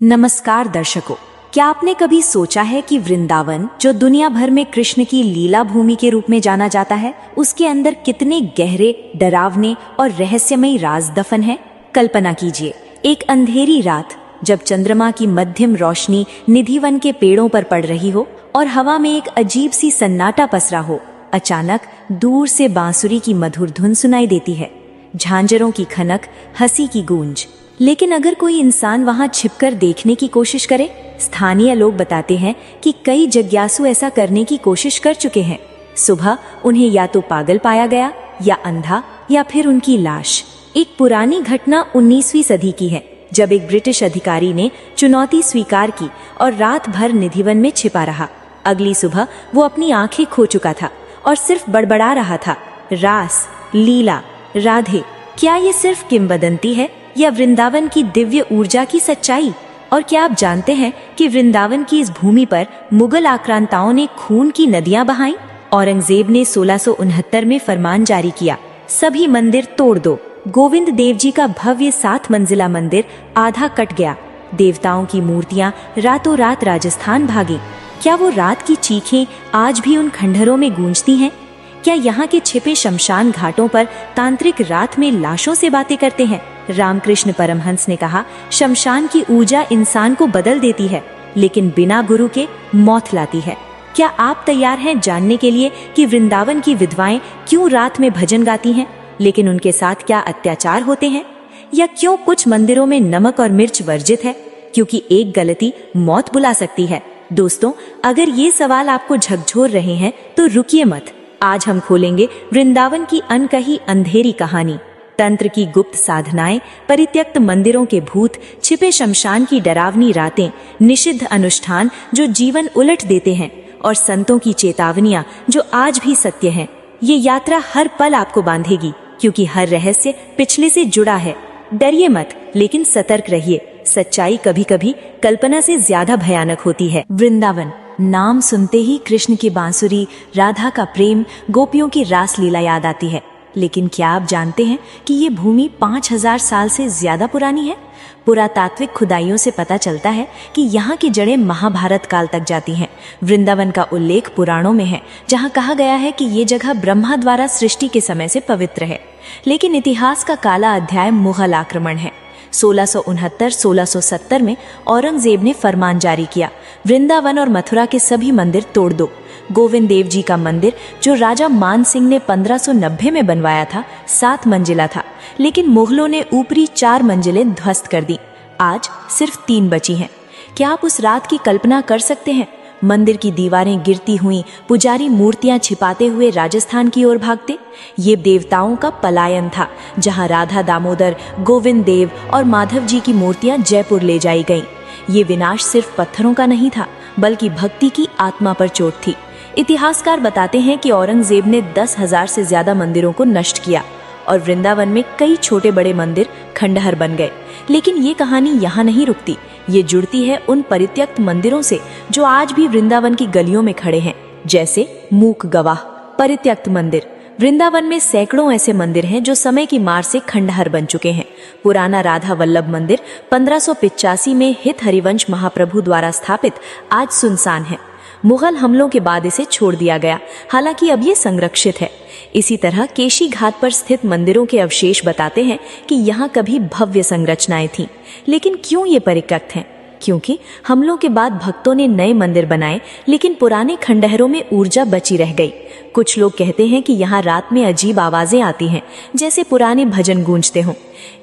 नमस्कार दर्शकों, क्या आपने कभी सोचा है कि वृंदावन, जो दुनिया भर में कृष्ण की लीला भूमि के रूप में जाना जाता है, उसके अंदर कितने गहरे, डरावने और रहस्यमयी राज दफन है? कल्पना कीजिए, एक अंधेरी रात जब चंद्रमा की मध्यम रोशनी निधिवन के पेड़ों पर पड़ रही हो और हवा में एक अजीब सी सन्नाटा पसरा हो। अचानक दूर से बांसुरी की मधुर धुन सुनाई देती है, झांझरों की खनक, हंसी की गूंज। लेकिन अगर कोई इंसान वहां छिपकर देखने की कोशिश करे, स्थानीय लोग बताते हैं कि कई जिज्ञासु ऐसा करने की कोशिश कर चुके हैं। सुबह उन्हें या तो पागल पाया गया, या अंधा, या फिर उनकी लाश। एक पुरानी घटना 19वीं सदी की है, जब एक ब्रिटिश अधिकारी ने चुनौती स्वीकार की और रात भर निधिवन में छिपा रहा। अगली सुबह वो अपनी आंखें खो चुका था और सिर्फ बड़बड़ा रहा था, रास, लीला, राधे। क्या ये सिर्फ किंवदंती है या वृंदावन की दिव्य ऊर्जा की सच्चाई? और क्या आप जानते हैं कि वृंदावन की इस भूमि पर मुगल आक्रांताओं ने खून की नदियां बहाई? औरंगजेब ने 1669 में फरमान जारी किया, सभी मंदिर तोड़ दो। गोविंद देव जी का भव्य 7 मंजिला मंदिर आधा कट गया। देवताओं की मूर्तियां रातों रात राजस्थान भागी। क्या वो रात की चीखें आज भी उन खंडहरों में गूंजती हैं? क्या यहाँ के छिपे शमशान घाटों पर तांत्रिक रात में लाशों से बातें करते हैं? रामकृष्ण परमहंस ने कहा, शमशान की ऊर्जा इंसान को बदल देती है, लेकिन बिना गुरु के मौत लाती है। क्या आप तैयार हैं जानने के लिए कि वृंदावन की विधवाएं क्यों रात में भजन गाती हैं, लेकिन उनके साथ क्या अत्याचार होते हैं? या क्यों कुछ मंदिरों में नमक और मिर्च वर्जित है, क्योंकि एक गलती मौत बुला सकती है? दोस्तों, अगर ये सवाल आपको झकझोर रहे हैं तो रुकिए मत। आज हम खोलेंगे वृंदावन की अनकही अंधेरी कहानी, तंत्र की गुप्त साधनाएं, परित्यक्त मंदिरों के भूत, छिपे शमशान की डरावनी रातें, निषिद्ध अनुष्ठान जो जीवन उलट देते हैं, और संतों की चेतावनियां जो आज भी सत्य हैं। ये यात्रा हर पल आपको बांधेगी, क्योंकि हर रहस्य पिछले से जुड़ा है। डरिए मत, लेकिन सतर्क रहिए। सच्चाई कभी कभी कल्पना से ज्यादा भयानक होती है। वृंदावन नाम सुनते ही कृष्ण की बांसुरी, राधा का प्रेम, गोपियों की रास लीला याद आती है। लेकिन क्या आप जानते हैं कि ये भूमि 5000 साल से ज्यादा पुरानी है? पुरातात्विक खुदाइयों से पता चलता है कि यहाँ की जड़ें महाभारत काल तक जाती हैं। वृंदावन का उल्लेख पुराणों में है, जहाँ कहा गया है कि ये जगह ब्रह्मा द्वारा सृष्टि के समय से पवित्र है। लेकिन इतिहास का काला अध्याय मुगल आक्रमण है। 1669-1670 में औरंगजेब ने फरमान जारी किया, वृंदावन और मथुरा के सभी मंदिर तोड़ दो। गोविंद देव जी का मंदिर, जो राजा मान सिंह ने 1590 में बनवाया था, 7 मंजिला था, लेकिन मुगलों ने ऊपरी 4 मंजिलें ध्वस्त कर दी। आज सिर्फ 3 बची हैं। क्या आप उस रात की कल्पना कर सकते हैं? मंदिर की दीवारें गिरती हुई, पुजारी मूर्तियां छिपाते हुए राजस्थान की ओर भागते। ये देवताओं का पलायन था, जहां राधा दामोदर, गोविंद देव और माधव जी की मूर्तियां जयपुर ले जाई गईं। ये विनाश सिर्फ पत्थरों का नहीं था, बल्कि भक्ति की आत्मा पर चोट थी। इतिहासकार बताते हैं कि औरंगजेब ने 10,000 से ज्यादा मंदिरों को नष्ट किया और वृंदावन में कई छोटे बड़े मंदिर खंडहर बन गए। लेकिन ये कहानी यहाँ नहीं रुकती। ये जुड़ती है उन परित्यक्त मंदिरों से जो आज भी वृंदावन की गलियों में खड़े हैं, जैसे मूक गवाह परित्यक्त मंदिर। वृंदावन में सैकड़ों ऐसे मंदिर हैं जो समय की मार से खंडहर बन चुके हैं। पुराना राधा वल्लभ मंदिर 1585 में हित हरिवंश महाप्रभु द्वारा स्थापित आज सुनसान है। मुगल हमलों के बाद इसे छोड़ दिया गया, हालांकि अब ये संरक्षित है। इसी तरह केशी घाट पर स्थित मंदिरों के अवशेष बताते हैं कि यहाँ कभी भव्य संरचनाएं थीं। लेकिन क्यों ये परित्यक्त हैं? क्योंकि हमलों के बाद भक्तों ने नए मंदिर बनाए, लेकिन पुराने खंडहरों में ऊर्जा बची रह गई। कुछ लोग कहते हैं कि यहाँ रात में अजीब आवाजें आती हैं, जैसे पुराने भजन गूंजते हों।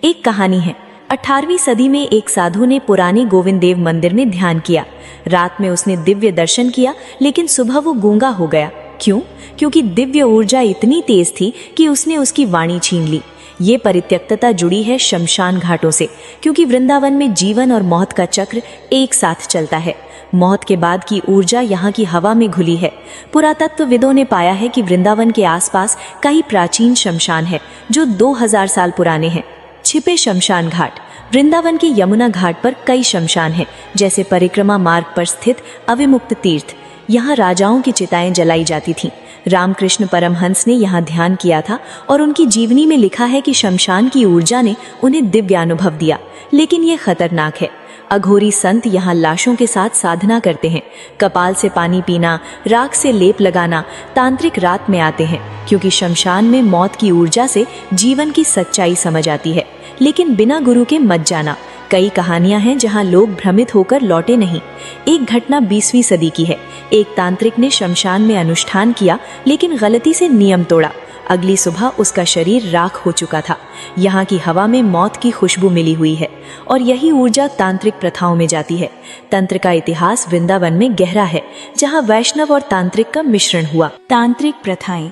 एक कहानी है, 18वीं सदी में एक साधु ने पुराने गोविंद देव मंदिर में ध्यान किया। रात में उसने दिव्य दर्शन किया, लेकिन सुबह वो गूंगा हो गया। क्यों? क्योंकि दिव्य ऊर्जा इतनी तेज थी कि उसने उसकी वाणी छीन ली। ये परित्यक्तता जुड़ी है शमशान घाटों से, क्योंकि वृंदावन में जीवन और मौत का चक्र एक साथ चलता है। मौत के बाद की ऊर्जा यहाँ की हवा में घुली है। पुरातत्वविदों ने पाया है कि वृंदावन के आसपास कई प्राचीन शमशान है जो 2000 साल पुराने हैं। छिपे शमशान घाट। वृंदावन के यमुना घाट पर कई शमशान हैं, जैसे परिक्रमा मार्ग पर स्थित अविमुक्त तीर्थ। यहाँ राजाओं की चिताएं जलाई जाती थीं। रामकृष्ण परमहंस ने यहाँ ध्यान किया था और उनकी जीवनी में लिखा है कि शमशान की ऊर्जा ने उन्हें दिव्य अनुभव दिया। लेकिन ये खतरनाक है। अघोरी संत यहाँ लाशों के साथ साधना करते हैं। कपाल से पानी पीना, राख से लेप लगाना। तांत्रिक रात में आते हैं क्योंकि शमशान में मौत की ऊर्जा से जीवन की सच्चाई समझ आती है, लेकिन बिना गुरु के मत जाना। कई कहानियां हैं जहां लोग भ्रमित होकर लौटे नहीं। एक घटना 20वीं सदी की है। एक तांत्रिक ने शमशान में अनुष्ठान किया, लेकिन गलती से नियम तोड़ा। अगली सुबह उसका शरीर राख हो चुका था। यहाँ की हवा में मौत की खुशबू मिली हुई है और यही ऊर्जा तांत्रिक प्रथाओं में जाती है। तंत्र का इतिहास वृंदावन में गहरा है, जहाँ वैष्णव और तांत्रिक का मिश्रण हुआ। तांत्रिक प्रथाएं।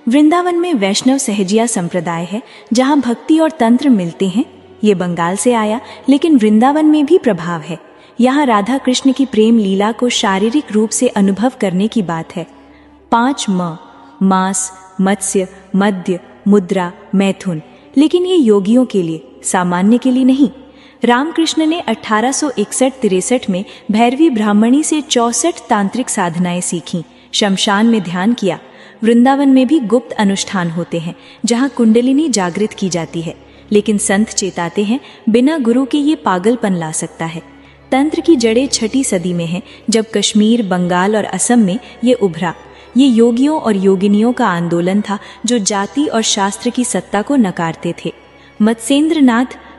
वृंदावन में वैष्णव सहजिया संप्रदाय है, जहाँ भक्ति और तंत्र मिलते हैं। ये बंगाल से आया, लेकिन वृंदावन में भी प्रभाव है। यहाँ राधा कृष्ण की प्रेम लीला को शारीरिक रूप से अनुभव करने की बात है। 5 मांस, मत्स्य, मद्य, मुद्रा, मैथुन। लेकिन ये योगियों के लिए, सामान्य के लिए नहीं। रामकृष्ण ने 1861-63 में भैरवी ब्राह्मणी से 64 तांत्रिक साधनाएं सीखीं। शमशान में ध्यान किया। वृंदावन में भी गुप्त अनुष्ठान होते हैं, जहाँ कुंडलिनी जागृत की जाती है, लेकिन संत चेताते हैं बिना गुरु के ये पागलपन ला सकता है। तंत्र की जड़ें 6ठी सदी में हैं, जब कश्मीर, बंगाल और असम में ये उभरा। ये योगियों और योगिनियों का आंदोलन था, जो जाति और शास्त्र की सत्ता को नकारते थे। मत्स्येंद्र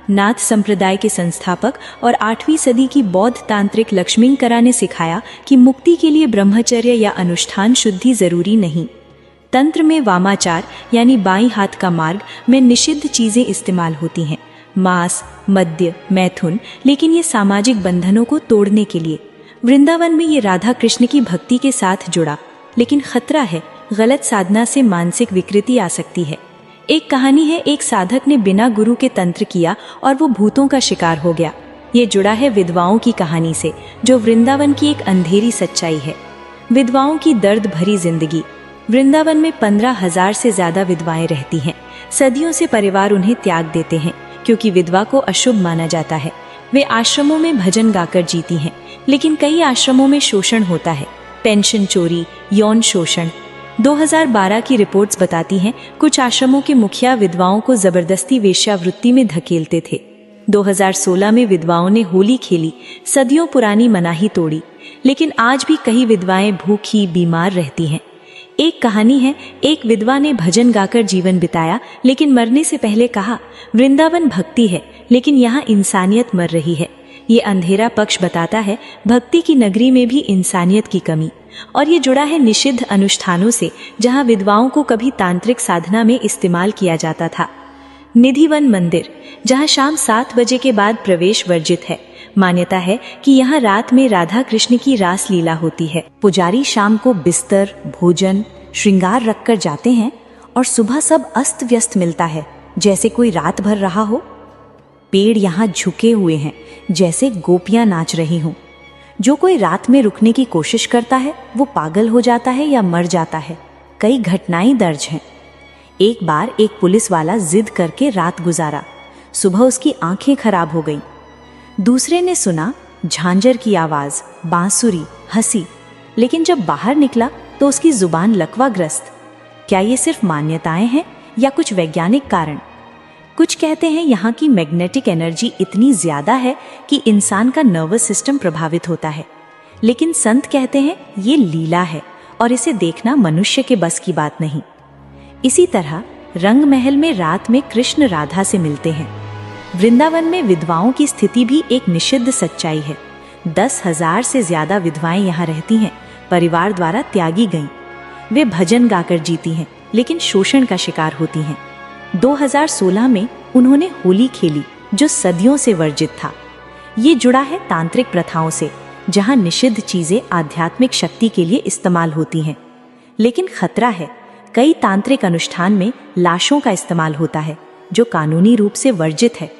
नाथ संप्रदाय के संस्थापक और 8वीं सदी की बौद्ध तांत्रिक लक्ष्मींकरा ने सिखाया कि मुक्ति के लिए ब्रह्मचर्य या अनुष्ठान शुद्धि जरूरी नहीं। तंत्र में वामाचार यानी बाईं हाथ का मार्ग में निषिद्ध चीजें इस्तेमाल होती हैं, मांस, मद्य, मैथुन, लेकिन ये सामाजिक बंधनों को तोड़ने के लिए। वृंदावन में ये राधा कृष्ण की भक्ति के साथ जुड़ा, लेकिन खतरा है, गलत साधना से मानसिक विकृति आ सकती है। एक कहानी है, एक साधक ने बिना गुरु के तंत्र किया और वो भूतों का शिकार हो गया। ये जुड़ा है विधवाओं की कहानी से, जो वृंदावन की एक अंधेरी सच्चाई है। विधवाओं की दर्द भरी जिंदगी। वृंदावन में 15,000 से ज्यादा विधवाएं रहती हैं। सदियों से परिवार उन्हें त्याग देते हैं, क्योंकि विधवा को अशुभ माना जाता है। वे आश्रमों में भजन गाकर जीती हैं, लेकिन कई आश्रमों में शोषण होता है, पेंशन चोरी, यौन शोषण। 2012 की रिपोर्ट्स बताती हैं कुछ आश्रमों के मुखिया विधवाओं को जबरदस्ती वेश्यावृत्ति में धकेलते थे। 2016 में विधवाओं ने होली खेली, सदियों पुरानी मनाही तोड़ी, लेकिन आज भी कई विधवाएं भूखी, बीमार रहती हैं। एक कहानी है, एक विधवा ने भजन गाकर जीवन बिताया, लेकिन मरने से पहले कहा, वृंदावन भक्ति है, लेकिन यहाँ इंसानियत मर रही है। ये अंधेरा पक्ष बताता है भक्ति की नगरी में भी इंसानियत की कमी। और ये जुड़ा है निषिद्ध अनुष्ठानों से, जहाँ विधवाओं को कभी तांत्रिक साधना में इस्तेमाल किया जाता था। निधिवन मंदिर, जहाँ शाम 7 बजे के बाद प्रवेश वर्जित है। मान्यता है कि यहाँ रात में राधा कृष्ण की रास लीला होती है। पुजारी शाम को बिस्तर, भोजन, श्रृंगार रखकर जाते हैं और सुबह सब अस्त व्यस्त मिलता है, जैसे कोई रात भर रहा हो। पेड़ यहाँ झुके हुए हैं, जैसे गोपियां नाच रही हों। जो कोई रात में रुकने की कोशिश करता है, वो पागल हो जाता है या मर जाता है। कई घटनाएं दर्ज हैं। एक बार एक पुलिस वाला जिद करके रात गुजारा। सुबह उसकी आंखें खराब हो गईं। दूसरे ने सुना झांझर की आवाज, बांसुरी, हंसी, लेकिन जब बाहर निकला तो उसकी जुबान लकवाग्रस्त। क्या ये सिर्फ मान्यताएं हैं या कुछ वैज्ञानिक कारण? कुछ कहते हैं यहाँ की मैग्नेटिक एनर्जी इतनी ज्यादा है कि इंसान का नर्वस सिस्टम प्रभावित होता है, लेकिन संत कहते हैं ये लीला है और इसे देखना मनुष्य के बस की बात नहीं। इसी तरह रंग महल में रात में कृष्ण राधा से मिलते हैं। वृंदावन में विधवाओं की स्थिति भी एक निषिद्ध सच्चाई है। 10,000 से ज्यादा विधवाएं यहाँ रहती हैं, परिवार द्वारा त्यागी गईं। वे भजन गाकर जीती हैं, लेकिन शोषण का शिकार होती हैं। 2016 में उन्होंने होली खेली, जो सदियों से वर्जित था। ये जुड़ा है तांत्रिक प्रथाओं से, जहां निषिद्ध चीजें आध्यात्मिक शक्ति के लिए इस्तेमाल होती हैं। लेकिन खतरा है, कई तांत्रिक अनुष्ठान में लाशों का इस्तेमाल होता है, जो कानूनी रूप से वर्जित है।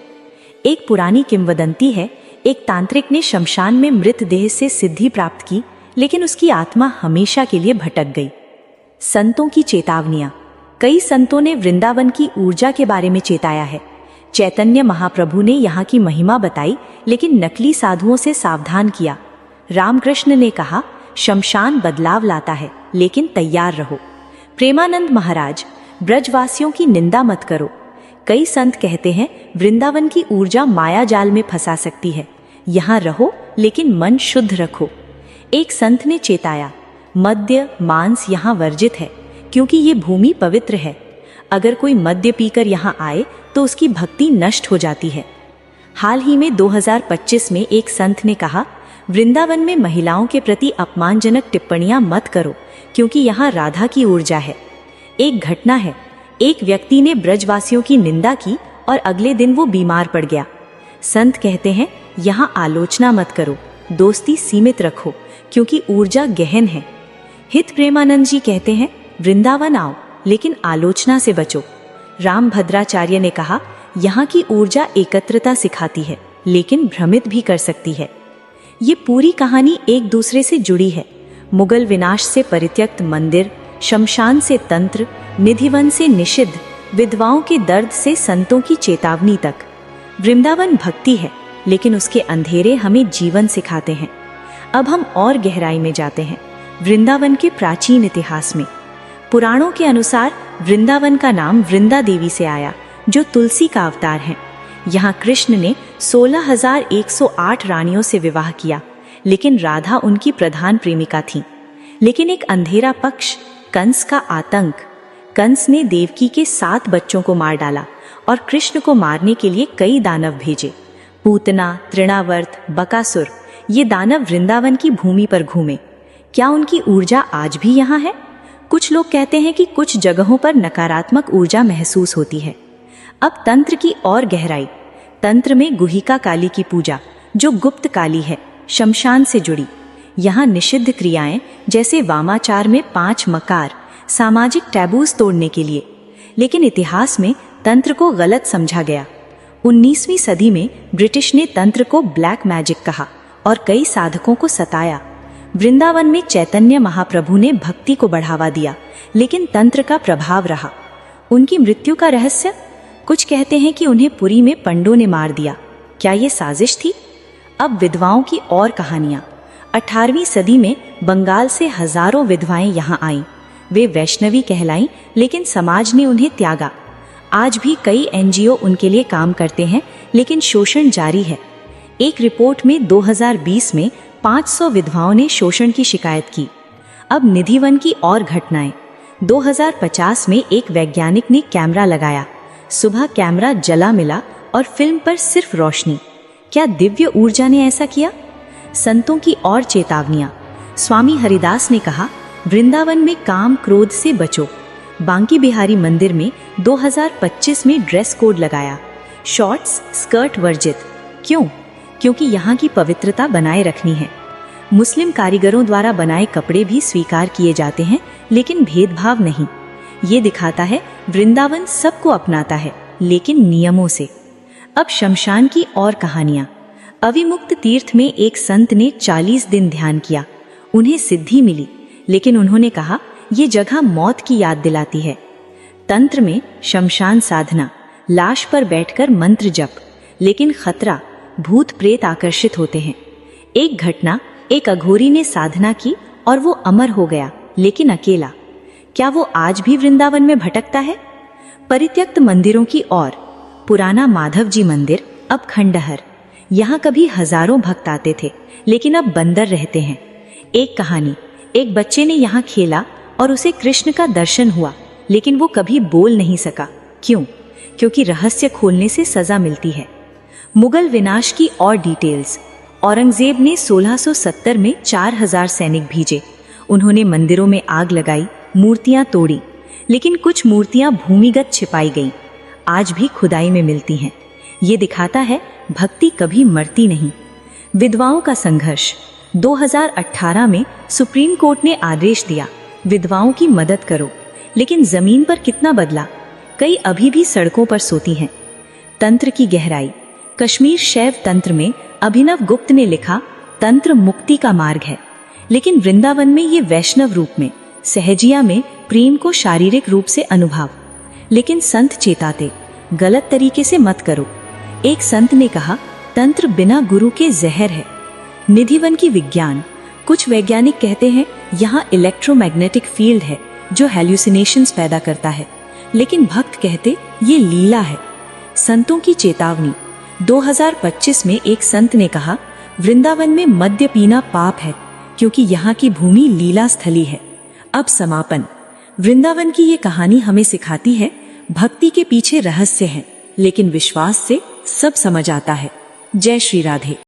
एक पुरानी किंवदंती है, एक तांत्रिक ने शमशान में मृतदेह से सिद्धि प्राप्त की, लेकिन उसकी आत्मा हमेशा के लिए भटक गई। संतों की चेतावनियां। कई संतों ने वृंदावन की ऊर्जा के बारे में चेताया है। चैतन्य महाप्रभु ने यहाँ की महिमा बताई, लेकिन नकली साधुओं से सावधान किया। रामकृष्ण ने कहा, शमशान बदलाव लाता है, लेकिन तैयार रहो। प्रेमानंद महाराज, ब्रजवासियों की निंदा मत करो। कई संत कहते हैं वृंदावन की ऊर्जा माया जाल में फंसा सकती है, यहाँ रहो लेकिन मन शुद्ध रखो। एक संत ने चेताया, मद्य मांस यहाँ वर्जित है क्योंकि ये भूमि पवित्र है। अगर कोई मद्य पीकर यहाँ आए तो उसकी भक्ति नष्ट हो जाती है। हाल ही में 2025 में एक संत ने कहा, वृंदावन में महिलाओं के प्रति अपमानजनक टिप्पणियां मत करो क्योंकि यहाँ राधा की ऊर्जा है। एक घटना है, एक व्यक्ति ने ब्रजवासियों की निंदा की और अगले दिन वो बीमार पड़ गया। संत कहते हैं, यहाँ आलोचना मत करो, दोस्ती सीमित रखो क्योंकि ऊर्जा गहन है। हित प्रेमानंद जी कहते हैं, वृंदावन आओ लेकिन आलोचना से बचो। राम भद्राचार्य ने कहा, यहाँ की ऊर्जा एकत्रता सिखाती है लेकिन भ्रमित भी कर सकती है। ये पूरी कहानी एक दूसरे से जुड़ी है। मुगल विनाश से परित्यक्त मंदिर, शमशान से तंत्र, निधिवन से निषिद्ध, विधवाओं के दर्द से संतों की चेतावनी तक। वृंदावन भक्ति है लेकिन उसके अंधेरे हमें जीवन सिखाते हैं। अब हम और गहराई में जाते हैं, वृंदावन के प्राचीन इतिहास में। पुराणों के अनुसार वृंदावन का नाम वृंदा देवी से आया जो तुलसी का अवतार है। यहाँ कृष्ण ने 16,108 रानियों से विवाह किया लेकिन राधा उनकी प्रधान प्रेमिका थी। लेकिन एक अंधेरा पक्ष, कंस का आतंक, कंस ने देवकी के 7 बच्चों को मार डाला और कृष्ण को मारने के लिए कई दानव भेजे। पूतना, तृणावर्त, बकासुर, ये दानव वृंदावन की भूमि पर घूमे। क्या उनकी ऊर्जा आज भी यहाँ है? कुछ लोग कहते हैं कि कुछ जगहों पर नकारात्मक ऊर्जा महसूस होती है। अब तंत्र की और गहराई। तंत्र में गुहिका काली की पूजा, जो गुप्त काली है, शमशान से जुड़ी। यहाँ निषिद्ध क्रियाएं जैसे वामाचार में 5 मकार, सामाजिक टैबूज तोड़ने के लिए। लेकिन इतिहास में तंत्र को गलत समझा गया। 19वीं सदी में ब्रिटिश ने तंत्र को ब्लैक मैजिक कहा और कई साधकों को सताया। वृंदावन में चैतन्य महाप्रभु ने भक्ति को बढ़ावा दिया लेकिन तंत्र का प्रभाव रहा। उनकी मृत्यु का रहस्य? कुछ कहते हैं कि उन्हें पुरी में पंडों ने मार दिया। क्या ये साजिश थी? अब विधवाओं की और कहानियां। 18वीं सदी में बंगाल से हजारों विधवाएं यहाँ आईं। वे वैष्णवी कहलाईं लेकिन समाज ने उन्हें त्यागा। आज भी कई एनजीओ उनके लिए काम करते हैं लेकिन शोषण जारी है। एक रिपोर्ट में 2020 में 500 विधवाओं ने शोषण की शिकायत की। अब निधिवन की और घटनाएं। 2050 में एक वैज्ञानिक ने कैमरा लगाया। सुबह कैमरा जला मिला और फिल्म पर सिर्फ रोशनी। क्या दिव्य ऊर्जा ने ऐसा किया? संतों की और चेतावनियां। स्वामी हरिदास ने कहा, वृंदावन में काम क्रोध से बचो। बांकी बिहारी मंदिर में 2025 में ड्रेस कोड लगाया, शॉर्ट्स स्कर्ट वर्जित। क्यों? क्योंकि यहाँ की पवित्रता बनाए रखनी है। मुस्लिम कारीगरों द्वारा बनाए कपड़े भी स्वीकार किए जाते हैं लेकिन भेदभाव नहीं। ये दिखाता है वृंदावन सबको अपनाता है लेकिन नियमों से। अब शमशान की और कहानियां। अविमुक्त तीर्थ में एक संत ने 40 दिन ध्यान किया। उन्हें सिद्धि मिली लेकिन उन्होंने कहा, ये जगह मौत की याद दिलाती है। तंत्र में शमशान साधना, लाश पर बैठकर मंत्र जप, लेकिन खतरा, भूत प्रेत आकर्षित होते हैं। एक घटना, एक अघोरी ने साधना की और वो अमर हो गया लेकिन अकेला। क्या वो आज भी वृंदावन में भटकता है? परित्यक्त मंदिरों की ओर। पुराना माधव जी मंदिर अब खंडहर। यहाँ कभी हजारों भक्त आते थे लेकिन अब बंदर रहते हैं। एक कहानी, एक बच्चे ने यहाँ खेला और उसे कृष्ण का दर्शन हुआ लेकिन वो कभी बोल नहीं सका। क्यों? क्योंकि रहस्य खोलने से सजा मिलती है। मुगल विनाश की और डिटेल्स। औरंगजेब ने 1670 में 4000 सैनिक भेजे। उन्होंने मंदिरों में आग लगाई, मूर्तियां तोड़ी, लेकिन कुछ मूर्तियां भूमिगत छिपाई गईं। आज भी खुदाई में मिलती हैं। ये दिखाता है भक्ति कभी मरती नहीं। विधवाओं का संघर्ष। 2018 में सुप्रीम कोर्ट ने आदेश दिया, विधवाओं की मदद करो, लेकिन जमीन पर कितना बदला? कई अभी भी सड़कों पर सोती हैं। तंत्र की गहराई। कश्मीर शैव तंत्र में अभिनव गुप्त ने लिखा, तंत्र मुक्ति का मार्ग है। लेकिन वृंदावन में ये वैष्णव रूप में, सहजिया में प्रेम को शारीरिक रूप से अनुभव। लेकिन संत चेताते, गलत तरीके से मत करो। एक संत ने कहा, तंत्र बिना गुरु के जहर है। निधिवन की विज्ञान। कुछ वैज्ञानिक कहते हैं यहाँ इलेक्ट्रोमैग्नेटिक फील्ड है जो हेल्यूसिनेशंस पैदा करता है, लेकिन भक्त कहते ये लीला है। संतों की चेतावनी। 2025 में एक संत ने कहा, वृंदावन में मद्य पीना पाप है, क्योंकि यहाँ की भूमि लीला स्थली है। अब समापन। वृंदावन की ये कहानी हमें सिखाती है, भक्ति के पीछे रहस्य है, लेकिन विश्वास से सब समझ आता है। जय श्री राधे।